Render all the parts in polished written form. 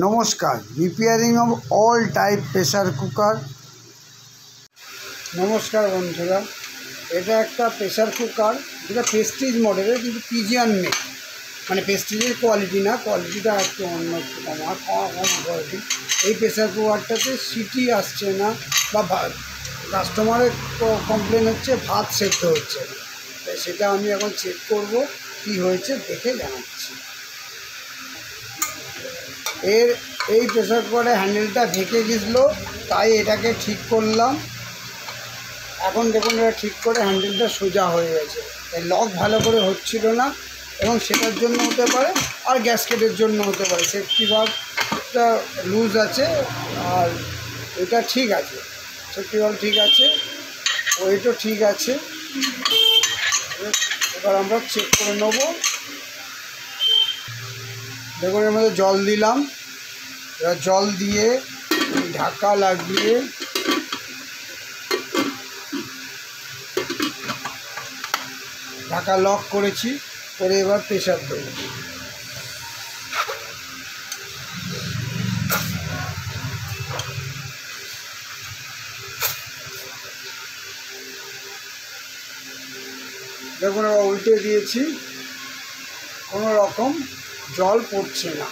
নমস্কার, repairing of all type pressure cooker. নমস্কার বন্ধুরা, এটা একটা প্রেসার কুকার যেটা প্রেস্টিজ মডেলের, কিন্তু পিজিয়ান নেই, মানে প্রেস্টিজের কোয়ালিটি না, কোয়ালিটিটা একটু অন্য, একটু কম কোয়ালিটি। এই প্রেসার কুকারটাতে সিটি আসছে না, বা কাস্টমারের কমপ্লেন হচ্ছে ভাত সেদ্ধ হচ্ছে না। তাই সেটা আমি এখন চেক করব, কি হয়েছে দেখে জানাচ্ছি। এই প্রেসার কুকারের হ্যান্ডেলটা ভেঙে গেছিলো, তাই এটাকে ঠিক করলাম। এখন দেখুন, এটা ঠিক করে হ্যান্ডেলটা সোজা হয়ে গেছে। এই লক ভালো করে হচ্ছিল না, এবং সেটার জন্য হতে পারে, আর গ্যাসকেটের জন্য হতে পারে। সেফটি ভাল্বটা লুজ আছে, আর এটা ঠিক আছে, সেফটি ভাল্ব ঠিক আছে, ওইটা ঠিক আছে। এবার আমরা চেক করে নেব। দেখুন, এর মধ্যে জল দিলাম। এবার জল দিয়ে ঢাকা লাগিয়ে ঢাকা লক করেছি, করে এবার প্রেসার দেবো। দেখুন, এবার উল্টে দিয়েছি, কোনো রকম জল পড়ছে না,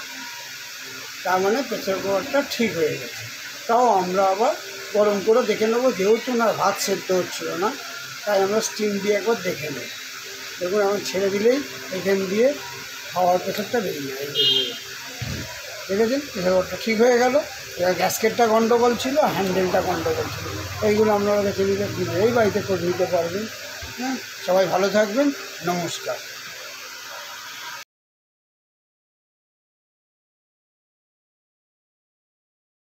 তার মানে প্রেসার কুকারটা ঠিক হয়ে গেছে। তাও আমরা আবার গরম করে দেখে নেবো, যেহেতু না ভাত সেদ্ধ হচ্ছিল না, তাই আমরা স্টিম দিয়ে একবার দেখে নেব। দেখুন, এখন ছেড়ে দিলেই এখান দিয়ে হাওয়ার প্রেসারটা বেরিয়ে যায়। দেখেছেন, প্রেসার কুকারটা ঠিক হয়ে গেল। এবার গ্যাসকেটটা গন্ডগোল ছিল, হ্যান্ডেলটা গন্ডগোল ছিল। এইগুলো আপনারা কাছে নিতে এই বাড়িতে করে নিতে পারবেন। হ্যাঁ, সবাই ভালো থাকবেন। নমস্কার।